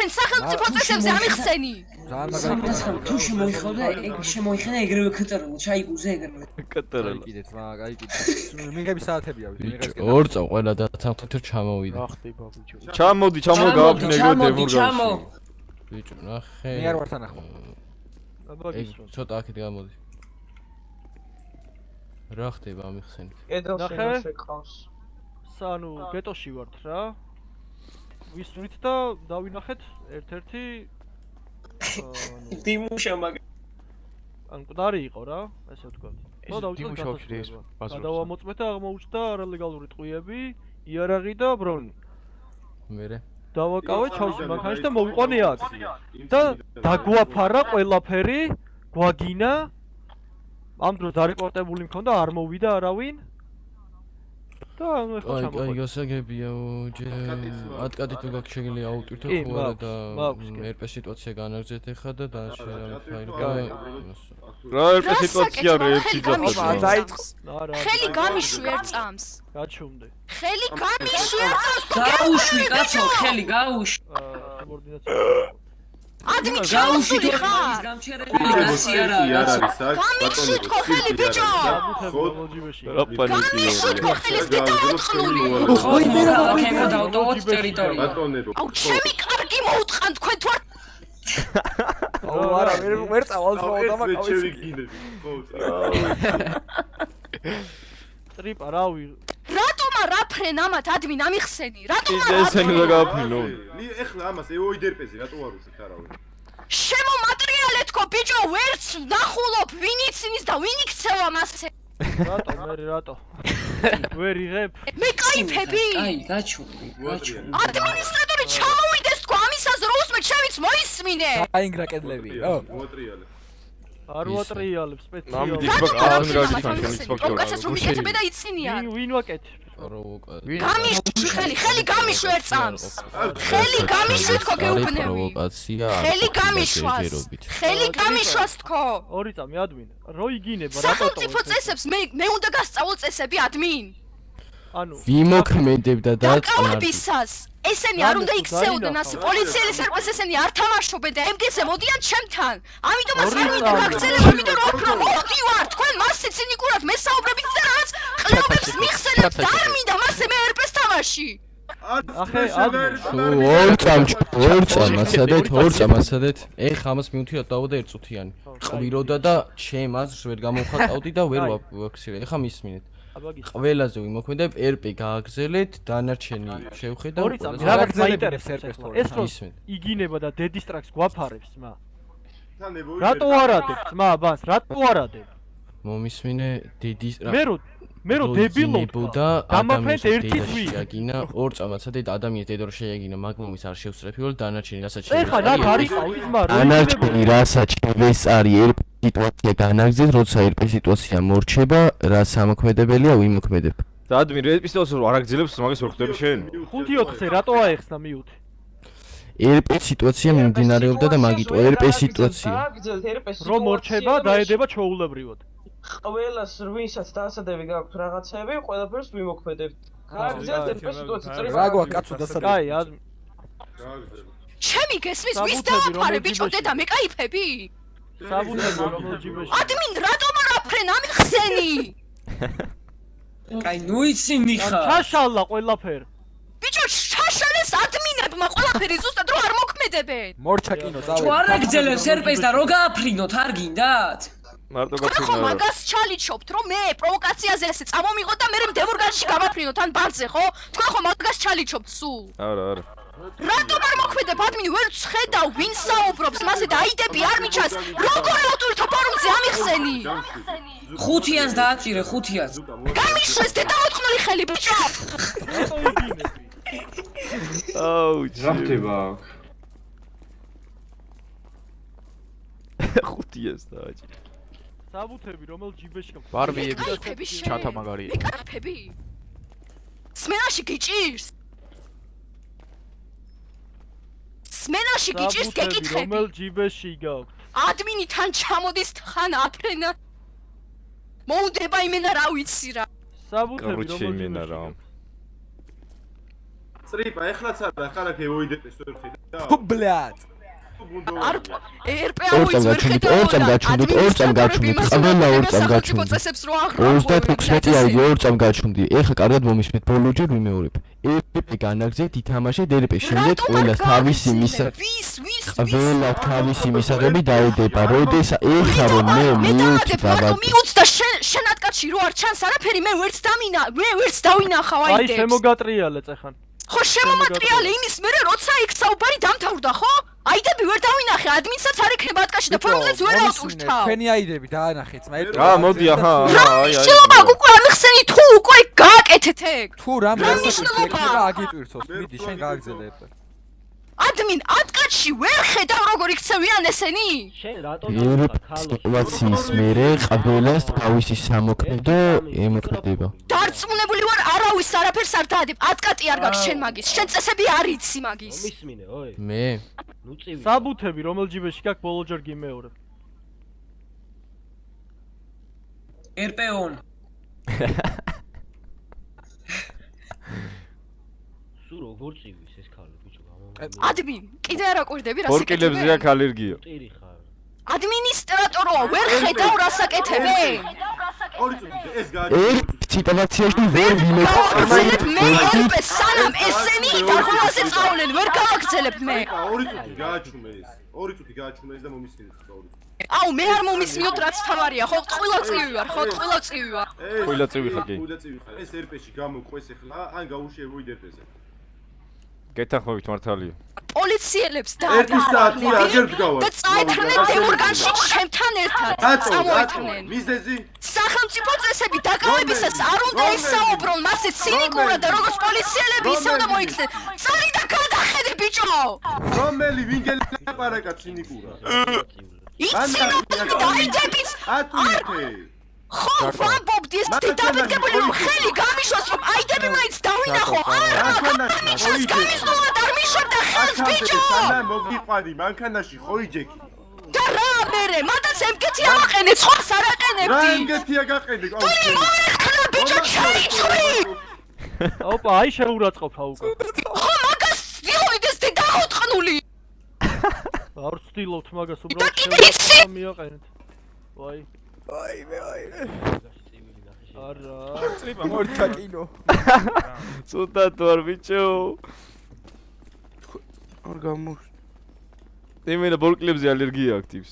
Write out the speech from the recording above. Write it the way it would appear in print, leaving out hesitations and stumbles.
აფრენ სახელმწიფო წესებზე ამიხსენი. თუ შემოიხოდა ეგ შემოიხენა ეგრევე ქტერულ ჩაიგუზე ეგრევე კატერელა კიდეც მაგაიკიდე მიგები საათებია ორწა ყველა და სამთუთერ ჩამოვიდა რა ხდება ბიჭო ჩამოდი გააფრინე ეგრე დემორგანში ბიჭო ნახე მე არ ვარ თანახმა ეგ ცოტა აქეთ გამოდი რა ხდება ამიხსენით კედელში ყავს სანუ გეტოში ვართ რა ვისვრით და დავინახეთ ერთ-ერთი დიმუშა მაგ ან მკვდარი იყო რა ესე ვთქვათ და დავიწყეთ გადავამოწმეთ და აღმოუჩნდა არალეგალური ტყვიები იარაღი და ბრონი მერე დავაკავე ჩავსვი მანქანაში და მოვიყვანე აქ და დაგვაფარა ყველაფერი გვაგინა ამ დროს დარეკორტებული მქონდა არ მოვიდა არავინ და ეხლა ჩამოყვანე აი გასაგებია ატკადი თუ გაქვს შეგიძლია აუტვირთო ხო არა და ერპე სიტუაცია განაგრძეთ ეხლა და დააშერა ფაილი რა ერპე სიტუაცია რა ერთი ძაფა დაიწყს ხელი გამიშვი ერთ წამს გაჩუმდე ხელი გამიშვი ერთ წამს გაუშვი კაცო ხელი გაუშვი სუბორდინაცია ადმი ჩაუსული ხარ გამჩერებელი კაცი არა გამიშვი თქო ხელი ბიჭო რა პანიკია ხელი დატყნული ოი მე რა ვაკეთებ დავტოვოთ ტერიტორია აუ ჩემი კარგი მოუტყან თქვენ თუ აუ არა ვერ წავალს მოვდამაკავე ტრიპა რავი რატომა რა ფრენ ამათ ადმინ ამიხსენი რატომა ესენი რა გააფრინო ეხლა ამას ეოიდერპეზე რატო არ უშვით არავინ შემომატრიალე თქო ბიჭო ვერც ნახულობ ვინ იცნის და ვინ იქცევა მასე რატო მე რატო ვერ იღებ მე кайფები აი გაჩუმდი ადმინისტრატორი ჩამოვიდეს თქო ამისას რო უსმე ჩემიც მოისმინე აინგრა კედლები რა მოატრიალე არ ვატრიალებ სპეციალურად რატომ რომ მიკეთებე და იცინიან ვინ ვაკეთებ გამიშვი ხელი გამიშვი ერთ წამს ხელი გამიშვი თქო გეუბნები პროვოკაცია ხელი გამიშვას თქო ორი წამი ადმინ რო იგინება რატო სახელმწიფო წესებს მე უნდა გასწავლო წესები ადმინ ანუ ვიმოქმედებ და დაკავებისას ესენი არ უნდა იქცეოდნენ ასე პოლიციელის ერყვეს ესენი არ თამაშობენ და MG-ზე მოდიან ჩემთან ამიტომაც არ მინდა გაგრძელება იმიტომ რომ უფრო მოვდივარ თქვენ მასე ცინიკურად მესაუბრებით და რაღაც ყლეობებს მიხსენებთ და არ მინდა მასე მე ერპეს თამაში ახე ორ წამასადეთ ეხ ამას მიუთირა დავდა ერთწუთიანი ყვიროდა და ჩემ აზრს ვერ გამოვხატავდი და ვერ ვაქცირე ეხა მისმინეთ ყველაზე ვიმოქმედებ ერპი გააგრძელეთ დანარჩენი შევხედავ ორი წამი რაღაც მაინტერესებს ერპეს თორე ეს რო იგინება და დედისტრაქს გვაფარებს მა რატო არადებ მა ბანს რატო არადებ მომისმინე დედისტრაქს მე რო დებილობ და დამაფრეთ ერთი თვი აგინა ორ წამასადეთ ადამიანს დედორო შეაგინა მაგმომის არ შევსწრებიო დანარჩენი რასაც შეიძლება ეხა რა გარიყავ იზმა დანარჩენი რასაც შევეს არის ერპი სიტუაცია განაგრძეს, როცა ერპე სიტუაცია მორჩება, რა სამოქმედებელია ვიმოქმედებ. და ადმინ ერპე სიტუაციას არ აგრძელებს, მაგას ვერ ხვდები შენ? 5-4-ზე რატო აეხსნა მიუთი? ერპე სიტუაცია მიმდინარეობდა და მაგიტო ერპე სიტუაცია. რომ მორჩება, დაედება ჩაულებრივად. ყველას ვინსაც დაასადები გაქვთ რაღაცები, ყველაფერს ვიმოქმედებთ. გააგრძელეთ ერპე სიტუაცია. რა გვაქვს კაცო დასადები? აი, ადმინ. ჩემი გესმის ვის დააფარე ბიჭო დედა მე кайფები? საბუთები რომელ ჯიბეში ადმინ რატომ არ აფრენ ამიხსენი კაი ნუ იცინი ხარ ჩაშალა ყველაფერი ბიჭო ჩაშალეს ადმინებმა ყველაფერი ზუსტად რო არ მოქმედებენ მორჩა კინო წავედი თუ არ აგძელებს ერპეს და რო გააფრინოთ არ გინდათ მარტო ხო გაფრინდა მაგას ჩალიჩობთ რომ მე პროვოკაციაზე ესე წამომიღოთ და მე დემორგანში გავაფრინოთ ან ბანზე ხო თქვენ ხო მაგას ჩალიჩობთ სულ არა რატომ არ მოქმედებ ადმინი ვერ ხედავ ვინ საუბრობს მასე და აიდები არ მიჩას როგორ ავტვირთო ფორუმზე ამიხსენი 5-იანს დააჭირე 5-იანს გამიშვეს დედამოთხნული ხელი ბიჭო აუ რა ხდება 5-იანს დააჭირე საბუთები რომელ ჯიბეში გაქვს ბარბიები ჩათა მაგარია მეკაფები სმენაში გიჭირს სმენაში გიჭირს გეკითხები რომელ ჯიბეში გაქვს ადმინი თან ჩამოდის თან აფრენა მოუდება იმენა რა ვიცი რა საბუთები რომელ ჯიბეში წრიპა, ეხლაც არა, ხარ აქ ევოიდეპეს ვერ ხედავ. Фу, блядь. არ ერპე ორ წამ გაჩვენდით, ორ წამ გაჩვენდით, ყველა ორ წამ გაჩვენდით. 36 აიგი ორ წამ გაჩვენდი. ეხა კარგად მომისმენთ, ბოლოჯერ ვიმეორებ. ერპე განაგზეთ, ითამაშეთ ერპე, შემდეგ ყველას თავისი ყველა თავისი მისაღები დაედება. როდეს ეხა რომ მე მიუჩი დავარ მიუც და შენად კაცი რო არ ჩანს არაფერი მე ვერც დავინახავ აი აიდებს. შემოგატრიალე წეხან. ხო შემომატრიალე იმის მერე როცა იქ საუბარი დამთავრდა ხო? აიდები ვერ დავინახე ადმინსაც არ იქნება ატკაში და ფორმულებს ვერ ავტვირთავ. თქვენი აიდები დაანახეთ, მაგრამ რა მოდი აჰა აი შეიძლება უკვე ამხსენი თუ უკვე გააკეთეთ ეგ. თუ რამ რა გასაგებია მნიშვნელობა იქნება აქვს? აგიტვირთოს, მიდი შენ გააგზელე ერპე. ადმინ ატკაში ვერ ხედავ როგორ იქცევიან ესენი? შენ რატომ სიტუაციის მერე ყველას თავისი სამოქმედო ემოქმედება. დარწმუნებული ვარ არავის არაფერს არ დაადებ. ატკატი არ გაქვს შენ მაგის. შენ წესები არ იცი მაგის. მისმინე ოი მე ნუ წივი საბუთები რომელ ჯიბეში გაქვს ბოლოჯერ გიმეორებ. ერპეონ სულ როგორ წივის ეს ქალი ბიჭო ადმინ კიდე არ აკვირდები რას ბორკილებზე აქ ალერგია. ტირი ხარ ადმინისტრატოროა ვერ ხედავ რას აკეთებ? ორი წუთი ეს გააჩვენე. ერთ სიტუაციაში ვერ ვიმეორებ. მე ერპე სანამ ესენი დაღლაზე წავლენ ვერ გააგრძელებ მე. ორი წუთი გააჩვენე ეს. ორი წუთი გააჩვენე ეს და მომისმინეთ ორი წუთი. აუ მე არ მომისმინოთ რაც თავარია ხო ყველა წივი ვარ ხო ყველა წივი ვარ. ხვილა წივი ხარ კი. ხვილა წივი ხარ. ეს ერპეში გამოყვეს ახლა ან გაუშვი ევოიდეპეზე. გეთანხმებით მართალია. პოლიციელებს ერთი საათი აგერ დგავარ. და წაეთრნენ დემორგანში ჩემთან ერთად. წამოეთრნენ. მიზეზი სახელმწიფო წესები დაკავებისას არ უნდა ისაუბრონ მასე ცინიკურად და როგორც პოლიციელები ისევ და მოიქცნენ. წარი და გადახედე ბიჭო. რომელი ვინგელი ლაპარაკა ცინიკურად. იცინო დაიდებიც ატვირთე. ხო ვამბობდი ეს დედამიწებული რომ ხელი გამიშოს რომ აიდები მაინც დავინახო არა გამიშოს გამისნოა და არ მიშორდა ხელს ბიჭო სანა მოგიყვანი მანქანაში ხოიჯექი. და რა მერე მათაც ემკეთი ამაყენე ცხოს არ რა აყენებდი ემგეთია გაყენე თუ მომეხლა ბიჭო ჩაიჭრი ოპა აი შეურაცხყოფა უკვე. ხო მაგას ვიოვიდეს დაღოთხნული არ ვცდილობთ მაგას და უბრალოდ კიდე იცი მიაყენეთ. ვაი არა წრიპა მორჩა კინო. ცუდად ვარ ბიჭო. არ გამო. იმენა ბორკილებზე ალერგია აქვს.